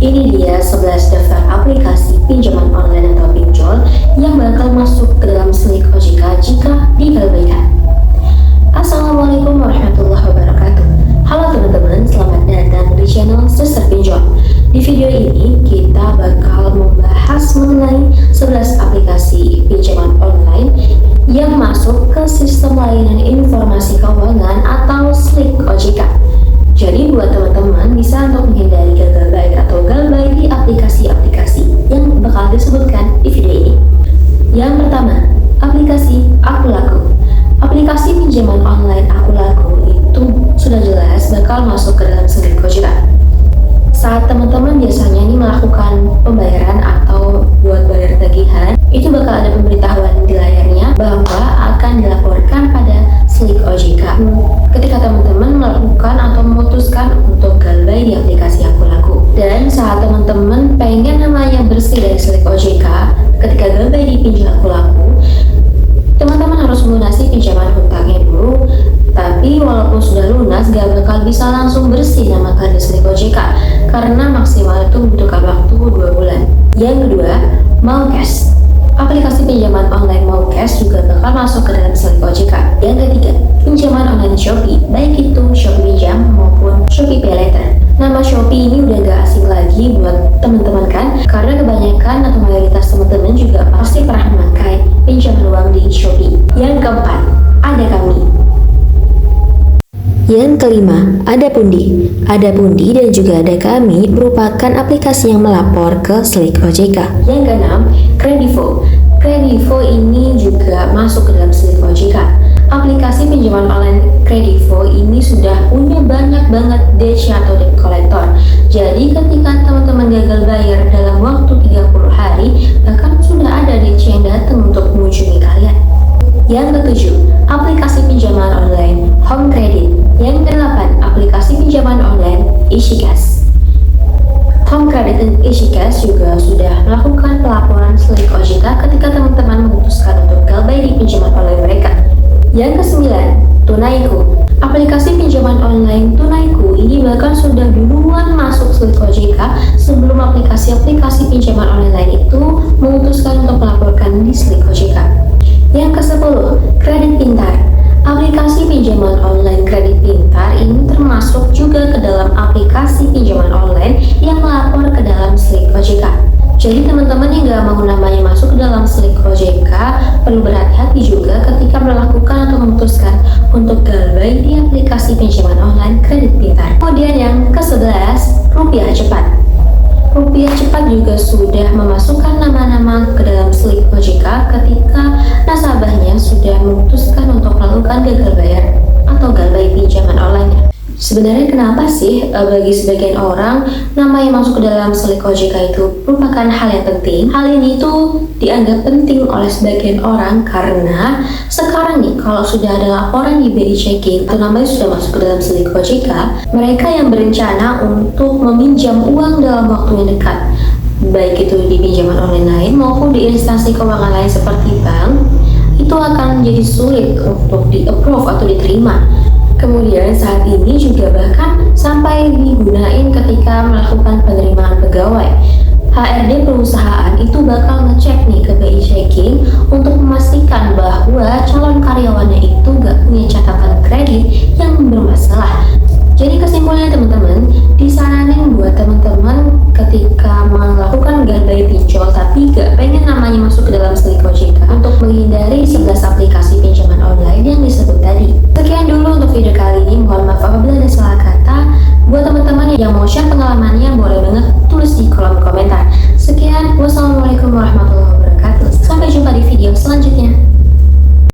Ini dia 11 daftar aplikasi pinjaman online atau pinjol yang bakal masuk ke dalam slik OJK jika diabaikan. Assalamualaikum warahmatullahi wabarakatuh. Halo teman-teman, selamat datang di channel Sister Pinjol. Di video ini kita bakal membahas mengenai 11 aplikasi pinjaman online yang masuk ke sistem layanan informasi keuangan atau slik OJK. Jadi buat teman-teman bisa untuk menghindari gagal bayar atau galbay di aplikasi-aplikasi yang bakal disebutkan di video ini. Yang pertama, aplikasi Aku Laku. Aplikasi pinjaman online Aku Laku itu sudah jelas bakal masuk ke dalam slik OJK. Saat teman-teman biasanya ini melakukan pembayaran atau buat bayar tagihan, itu bakal ada pemberitahuan di layarnya bahwa akan dilaporkan pada slik OJK. Ketika teman-teman melakukan atau memutuskan untuk galbay di aplikasi Aku Laku, dan saat teman-teman pengen namanya bersih dari slik OJK, ketika galbay di pinjol Aku Laku, teman-teman harus melunasi pinjaman hutangnya dulu. Tapi walaupun sudah lunas, gak bakal bisa langsung bersih nama kalian di slik OJK karena maksimal itu membutuhkan waktu 2 bulan. Yang kedua, Maucash. Aplikasi pinjaman online Maucash juga bakal masuk ke dalam slik OJK. Yang ketiga, pinjaman online Shopee, baik itu Shopee Pinjam maupun Shopee Pay Later. Nama Shopee ini udah gak asing lagi buat teman-teman kan, karena kebanyakan atau mayoritas teman-teman juga pasti pernah memakai pinjaman uang di Shopee. Yang keempat, Ada Kami. Yang kelima, Ada Pundi. Ada Pundi dan juga Ada Kami merupakan aplikasi yang melapor ke slik OJK. Yang keenam, Kredivo. Kredivo ini juga masuk ke dalam slik OJK. Aplikasi pinjaman online Kredivo ini sudah punya banyak banget DC atau debt collector. Jadi ketika teman-teman gagal bayar dalam waktu 30 hari, bahkan sudah ada DC yang datang untuk mengunjungi kalian. Yang ketujuh, aplikasi pinjaman online Home Credit. Yang kedelapan, aplikasi pinjaman online EasyCash. Home Credit dan EasyCash juga sudah melakukan pelaporan slik OJK ketika teman-teman memutuskan untuk galbay di pinjaman online mereka. Yang kesembilan, Tunaiku. Aplikasi pinjaman online Tunaiku ini bahkan sudah duluan masuk slik OJK sebelum aplikasi-aplikasi pinjaman online lain itu memutuskan untuk melaporkan di slik OJK. Yang ke-10, Kredit Pintar. Aplikasi pinjaman online Kredit Pintar ini termasuk juga ke dalam aplikasi pinjaman online yang melapor ke dalam slik OJK. Jadi teman-teman yang gak mau namanya masuk ke dalam slik OJK perlu berhati-hati juga ketika melakukan atau memutuskan untuk galbay di aplikasi pinjaman online Kredit Pintar. Kemudian yang ke-11, Rupiah Cepat. Rupiah Cepat juga sudah memasukkan nama-nama ke dalam slik OJK ketika nasabahnya sudah memutuskan untuk melakukan gagal bayar atau galbay pinjaman online. Sebenarnya kenapa sih bagi sebagian orang nama yang masuk ke dalam slik OJK itu merupakan hal yang penting? Hal ini tuh dianggap penting oleh sebagian orang karena sekarang nih kalau sudah ada laporan di BI Checking atau namanya sudah masuk ke dalam slik OJK, mereka yang berencana untuk meminjam uang dalam waktu yang dekat, baik itu di pinjaman online lain maupun di instansi keuangan lain seperti bank, itu akan menjadi sulit untuk di-approve atau diterima. Kemudian saat ini juga bahkan sampai digunain ketika melakukan penerimaan pegawai. HRD perusahaan itu bakal ngecek nih ke BI Checking untuk memastikan bahwa calon karyawannya itu gak punya catatan kredit yang bermasalah. Jadi kesimpulannya teman-teman, disaranin buat teman-teman